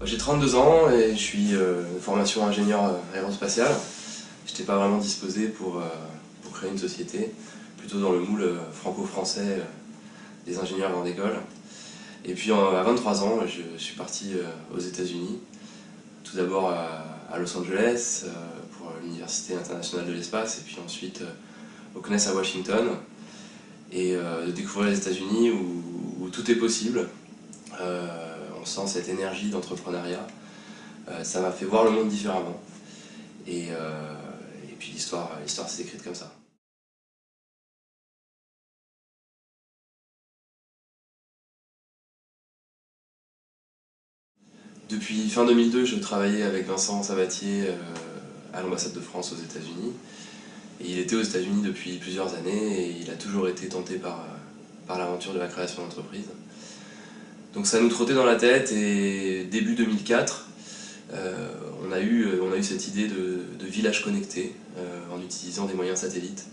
J'ai 32 ans et je suis de formation ingénieur aérospatial. Je n'étais pas vraiment disposé pour créer une société, plutôt dans le moule franco-français des ingénieurs grande école. Et puis à 23 ans, je suis parti aux États-Unis, tout d'abord à Los Angeles pour l'Université internationale de l'espace, et puis ensuite au CNES à Washington, et de découvrir les États-Unis où tout est possible. On sent cette énergie d'entrepreneuriat. Ça m'a fait voir le monde différemment. Et puis l'histoire s'est écrite comme ça. Depuis fin 2002, je travaillais avec Vincent Sabatier à l'ambassade de France aux États-Unis. Et il était aux États-Unis depuis plusieurs années et il a toujours été tenté par l'aventure de la création d'entreprise. Donc ça nous trottait dans la tête et début 2004, on a eu cette idée de village connecté en utilisant des moyens satellites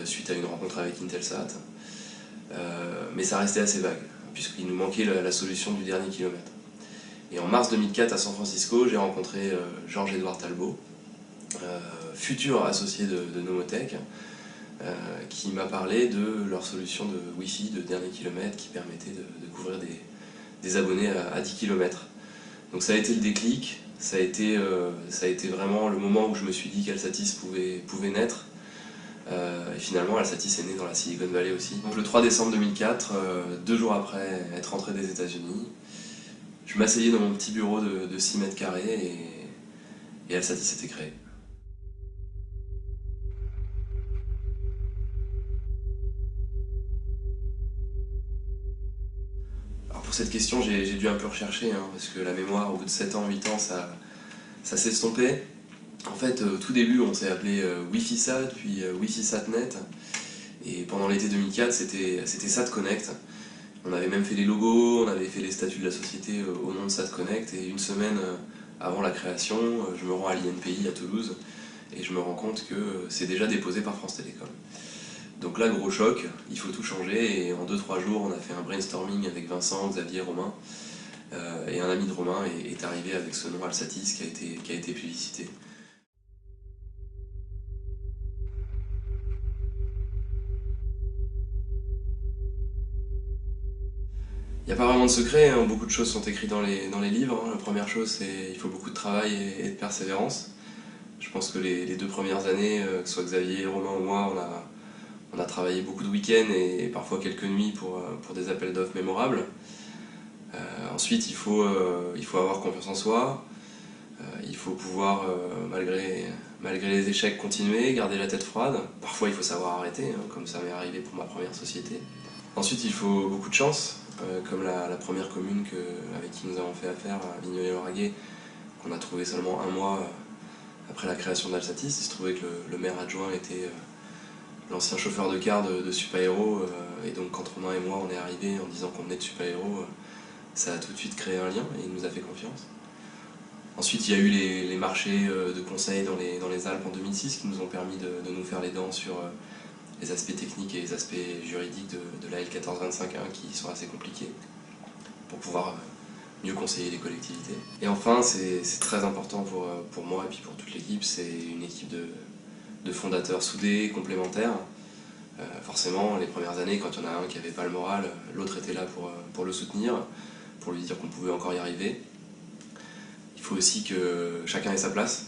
suite à une rencontre avec Intelsat. Mais ça restait assez vague puisqu'il nous manquait la solution du dernier kilomètre. Et en mars 2004 à San Francisco, j'ai rencontré Georges-Édouard Talbot, futur associé de Nomotech, qui m'a parlé de leur solution de Wi-Fi de dernier kilomètre qui permettait de couvrir des abonnés à 10 km. Donc ça a été le déclic, ça a été vraiment le moment où je me suis dit qu'Alsatis pouvait naître. Et finalement, Alsatis est né dans la Silicon Valley aussi. Donc le 3 décembre 2004, 2 jours après être rentré des États-Unis, je m'asseyais dans mon petit bureau de 6 mètres carrés et Alsatis était créé. Alors pour cette question, j'ai dû un peu rechercher, hein, parce que la mémoire, au bout de 7 ans, 8 ans, ça s'est estompé. En fait, au tout début, on s'est appelé Wi-Fi Sat, puis Wi-Fi Satnet. Et pendant l'été 2004, c'était Sat Connect. On avait même fait les logos, on avait fait les statuts de la société au nom de Sat Connect. Et une semaine avant la création, je me rends à l'INPI à Toulouse et je me rends compte que c'est déjà déposé par France Télécom. Donc là, gros choc, il faut tout changer. Et en 2-3 jours, on a fait un brainstorming avec Vincent, Xavier, Romain. Et un ami de Romain est arrivé avec ce nom Alsatis qui a été publicité. Il n'y a pas vraiment de secret, hein. Beaucoup de choses sont écrites dans les livres. Hein. La première chose, c'est qu'il faut beaucoup de travail et de persévérance. Je pense que les 2 premières années, que ce soit Xavier, Romain ou moi, on a travaillé beaucoup de week-ends et parfois quelques nuits pour des appels d'offres mémorables. Ensuite, il faut avoir confiance en soi. Il faut pouvoir, malgré les échecs, continuer, garder la tête froide. Parfois, il faut savoir arrêter, hein, comme ça m'est arrivé pour ma première société. Ensuite, il faut beaucoup de chance, comme la première commune avec qui nous avons fait affaire, à Vignollet-Lauragais, qu'on a trouvé seulement 1 mois après la création d'Alsatis. Il se trouvait que le maire adjoint était l'ancien chauffeur de car de Supaéro, et donc quand Romain et moi on est arrivés en disant qu'on venait de Supaéro, ça a tout de suite créé un lien et il nous a fait confiance. Ensuite, il y a eu les marchés de conseil dans les Alpes en 2006 qui nous ont permis de nous faire les dents sur les aspects techniques et les aspects juridiques de la L1425-1 qui sont assez compliqués pour pouvoir mieux conseiller les collectivités. Et enfin, c'est très important pour moi et puis pour toute l'équipe, c'est une équipe de fondateurs soudés, complémentaires. Forcément, les premières années, quand il y en a un qui n'avait pas le moral, l'autre était là pour le soutenir, pour lui dire qu'on pouvait encore y arriver. Il faut aussi que chacun ait sa place,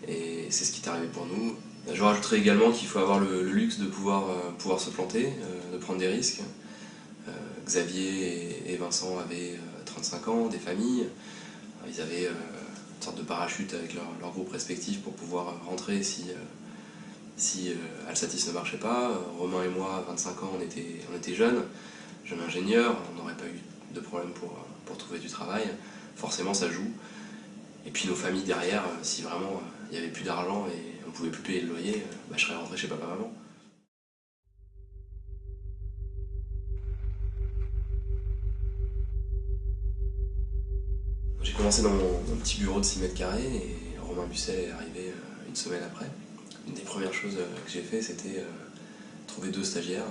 et c'est ce qui est arrivé pour nous. Je rajouterai également qu'il faut avoir le luxe de pouvoir se planter, de prendre des risques. Xavier et Vincent avaient 35 ans, des familles. Ils avaient une sorte de parachute avec leur groupe respectif pour pouvoir rentrer si Alsatis ne marchait pas. Romain et moi, à 25 ans, on était jeunes ingénieurs, on n'aurait pas eu de problème pour trouver du travail. Forcément, ça joue. Et puis nos familles derrière, si vraiment il n'y avait plus d'argent et on ne pouvait plus payer le loyer, je serais rentré chez papa-maman. J'ai commencé dans mon petit bureau de 6 mètres carrés et Romain Busset est arrivé une semaine après. Une des premières choses que j'ai fait, c'était trouver 2 stagiaires.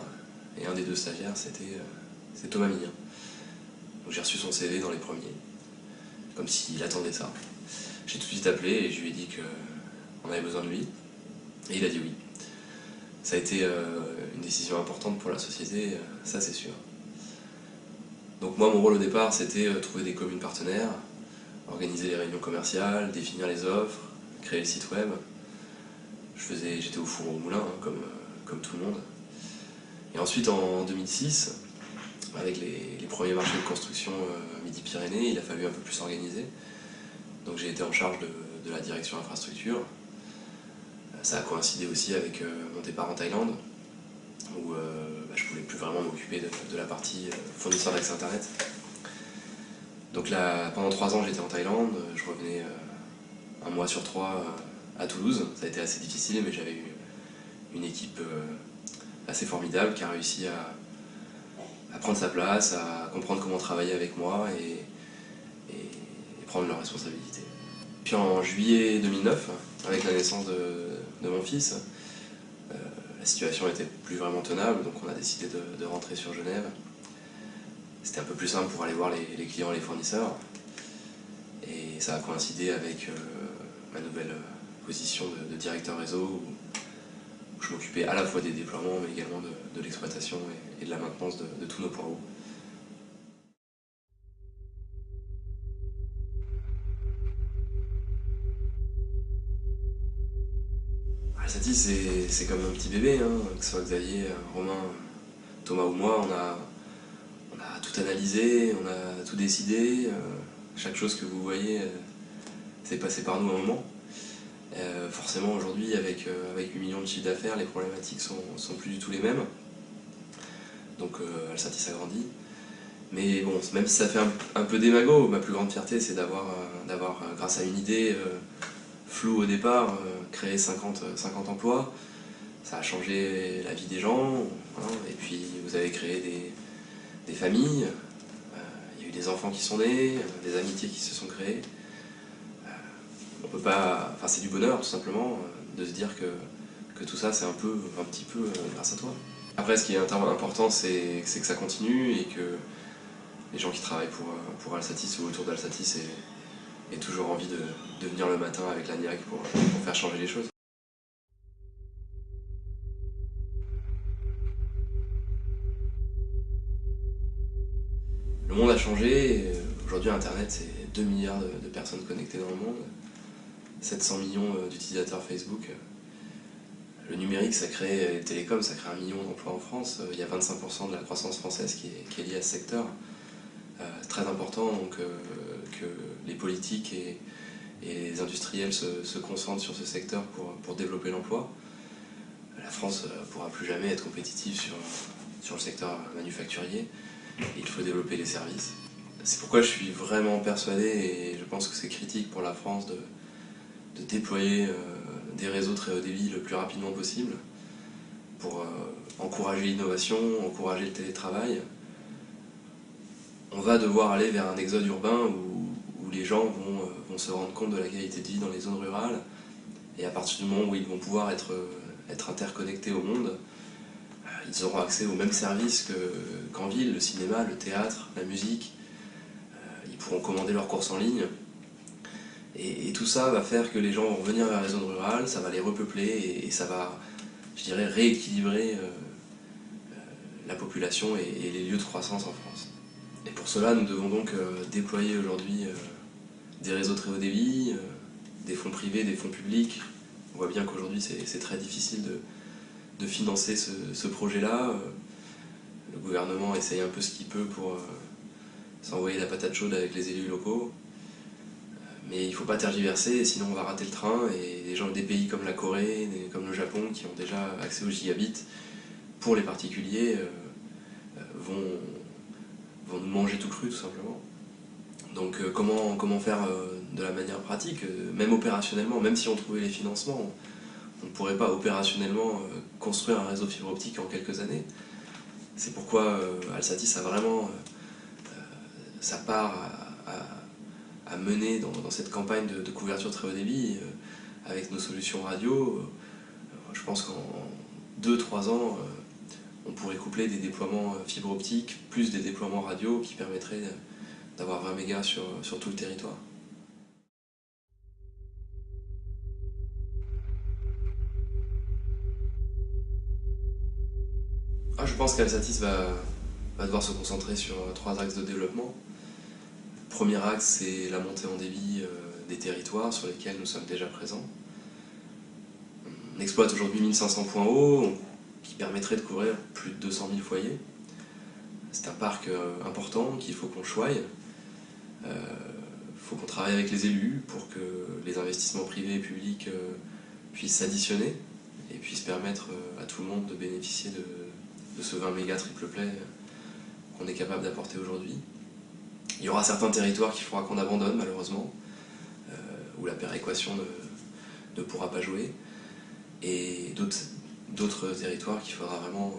Et un des 2 stagiaires, c'est Thomas Mignon. Donc j'ai reçu son CV dans les premiers. comme s'il attendait ça. J'ai tout de suite appelé et je lui ai dit qu'on avait besoin de lui, et il a dit oui. Ça a été une décision importante pour la société, ça c'est sûr. Donc moi, mon rôle au départ, c'était trouver des communes partenaires, organiser les réunions commerciales, définir les offres, créer le site web. J'étais au four au moulin, hein, comme tout le monde. Et ensuite, en 2006, avec les premiers marchés de construction Midi-Pyrénées, il a fallu un peu plus s'organiser. Donc j'ai été en charge de la direction infrastructure. Ça a coïncidé aussi avec mon départ en Thaïlande, où je ne pouvais plus vraiment m'occuper de la partie fournisseur d'accès internet. Donc là, pendant 3 ans, j'étais en Thaïlande, je revenais 1 mois sur 3 à Toulouse. Ça a été assez difficile, mais j'avais eu une équipe assez formidable qui a réussi à prendre sa place, à comprendre comment travailler avec moi et prendre leurs responsabilités. Puis en juillet 2009, avec la naissance de mon fils, la situation était plus vraiment tenable, donc on a décidé de rentrer sur Genève. C'était un peu plus simple pour aller voir les clients et les fournisseurs. Et ça a coïncidé avec ma nouvelle position de directeur réseau, où je m'occupais à la fois des déploiements, mais également de l'exploitation et de la maintenance de tous nos points hauts. Alsati, c'est comme un petit bébé, hein, que ce soit Xavier, Romain, Thomas ou moi, on a tout analysé, on a tout décidé. Chaque chose que vous voyez, c'est passé par nous à un moment. Forcément, aujourd'hui, avec 8 millions de chiffres d'affaires, les problématiques sont plus du tout les mêmes. Donc Alsati s'agrandit. Mais bon, même si ça fait un peu démago, ma plus grande fierté, c'est d'avoir, grâce à une idée floue au départ, créé 50 emplois. Ça a changé la vie des gens, hein, et puis vous avez créé des familles, il y a eu des enfants qui sont nés, des amitiés qui se sont créées. On peut pas, enfin, c'est du bonheur tout simplement de se dire que tout ça c'est un petit peu grâce à toi. Après, ce qui est important, c'est que ça continue et que les gens qui travaillent pour Alsatis ou autour d'Alsatis aient toujours envie de venir le matin avec la niaque pour faire changer les choses. Le monde a changé, aujourd'hui Internet c'est 2 milliards de personnes connectées dans le monde, 700 millions d'utilisateurs Facebook. Le numérique, ça crée, les télécoms, ça crée 1 million d'emplois en France. Il y a 25% de la croissance française qui est liée à ce secteur. C'est très important donc, que les politiques et les industriels se concentrent sur ce secteur pour développer l'emploi. La France ne pourra plus jamais être compétitive sur le secteur manufacturier. Il faut développer les services. C'est pourquoi je suis vraiment persuadé, et je pense que c'est critique pour la France de déployer des réseaux très haut débit le plus rapidement possible pour encourager l'innovation, encourager le télétravail. On va devoir aller vers un exode urbain où les gens vont se rendre compte de la qualité de vie dans les zones rurales, et à partir du moment où ils vont pouvoir être interconnectés au monde, ils auront accès aux mêmes services qu'en ville, le cinéma, le théâtre, la musique. Ils pourront commander leurs courses en ligne. Et tout ça va faire que les gens vont revenir vers les zones rurales, ça va les repeupler et ça va, je dirais, rééquilibrer la population et les lieux de croissance en France. Et pour cela, nous devons donc déployer aujourd'hui des réseaux très haut débit, des fonds privés, des fonds publics. On voit bien qu'aujourd'hui c'est très difficile de financer ce projet-là. Le gouvernement essaye un peu ce qu'il peut pour s'envoyer la patate chaude avec les élus locaux. Mais il ne faut pas tergiverser, sinon on va rater le train, et les gens des pays comme la Corée, comme le Japon, qui ont déjà accès au gigabit, pour les particuliers, vont nous manger tout cru tout simplement. Donc comment faire de la manière pratique, même opérationnellement, même si on trouvait les financements, on ne pourrait pas opérationnellement construire un réseau fibre optique en quelques années. C'est pourquoi Alsatis a vraiment sa part à mener dans cette campagne de couverture très haut débit avec nos solutions radio. Je pense qu'en 2-3 ans, on pourrait coupler des déploiements fibre optique plus des déploiements radio qui permettraient d'avoir 20 mégas sur tout le territoire. Je pense qu'Alsatis va devoir se concentrer sur 3 axes de développement. Le premier axe, c'est la montée en débit des territoires sur lesquels nous sommes déjà présents. On exploite aujourd'hui 1500 points hauts qui permettraient de couvrir plus de 200 000 foyers. C'est un parc important qu'il faut qu'on choye. Il faut qu'on travaille avec les élus pour que les investissements privés et publics puissent s'additionner et puissent permettre à tout le monde de bénéficier de ce 20 mégas triple play qu'on est capable d'apporter aujourd'hui. Il y aura certains territoires qu'il faudra qu'on abandonne malheureusement, où la péréquation ne pourra pas jouer, et d'autres territoires qu'il faudra vraiment,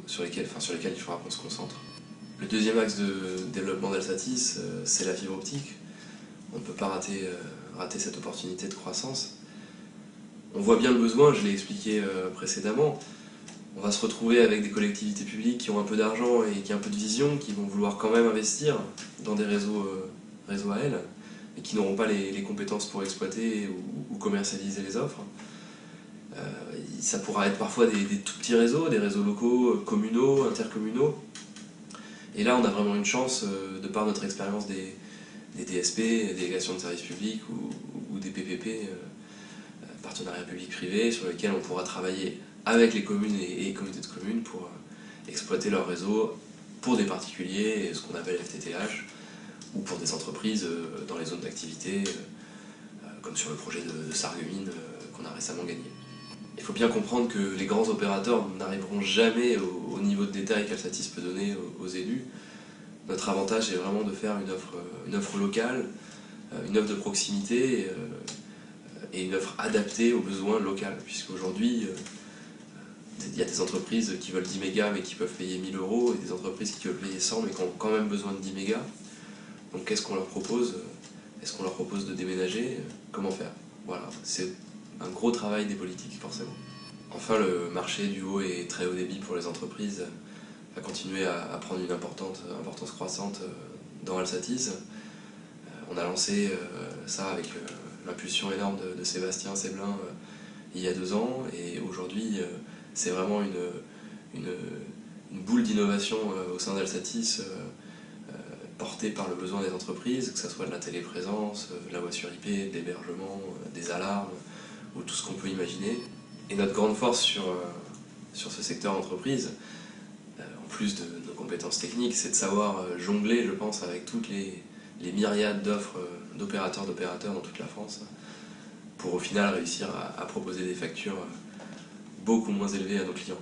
sur lesquels il faudra qu'on se concentre. Le deuxième axe de développement d'Alsatis, c'est la fibre optique. On ne peut pas rater cette opportunité de croissance. On voit bien le besoin, je l'ai expliqué précédemment. On va se retrouver avec des collectivités publiques qui ont un peu d'argent et qui ont un peu de vision, qui vont vouloir quand même investir dans des réseaux à elles, et qui n'auront pas les compétences pour exploiter ou commercialiser les offres. Ça pourra être parfois des tout petits réseaux, des réseaux locaux, communaux, intercommunaux. Et là, on a vraiment une chance, de par notre expérience des DSP, délégations de services publics, ou des PPP, partenariats publics-privés, sur lesquels on pourra travailler avec les communes et les communautés de communes pour exploiter leur réseau pour des particuliers, ce qu'on appelle FTTH, ou pour des entreprises dans les zones d'activité, comme sur le projet de Sarreguemines qu'on a récemment gagné. Il faut bien comprendre que les grands opérateurs n'arriveront jamais au niveau de détail qu'Alsatis peut donner aux élus. Notre avantage est vraiment de faire une offre locale, une offre de proximité et une offre adaptée aux besoins locaux, puisqu'aujourd'hui, il y a des entreprises qui veulent 10 mégas mais qui peuvent payer 1000 €, et des entreprises qui veulent payer 100 mais qui ont quand même besoin de 10 mégas. Donc qu'est-ce qu'on leur propose? Est-ce qu'on leur propose de déménager? Comment faire? Voilà, c'est un gros travail des politiques forcément. Enfin, le marché du haut et très haut débit pour les entreprises va continuer à prendre une importance croissante dans Alsatis. On a lancé ça avec l'impulsion énorme de Sébastien Seblin il y a 2 ans, et aujourd'hui c'est vraiment une boule d'innovation au sein d'Alsatis, portée par le besoin des entreprises, que ce soit de la téléprésence, de la voix sur IP, de l'hébergement, des alarmes, ou tout ce qu'on peut imaginer. Et notre grande force sur ce secteur entreprise, en plus de nos compétences techniques, c'est de savoir jongler, je pense, avec toutes les myriades d'offres d'opérateurs dans toute la France, pour au final réussir à proposer des factures beaucoup moins élevées à nos clients.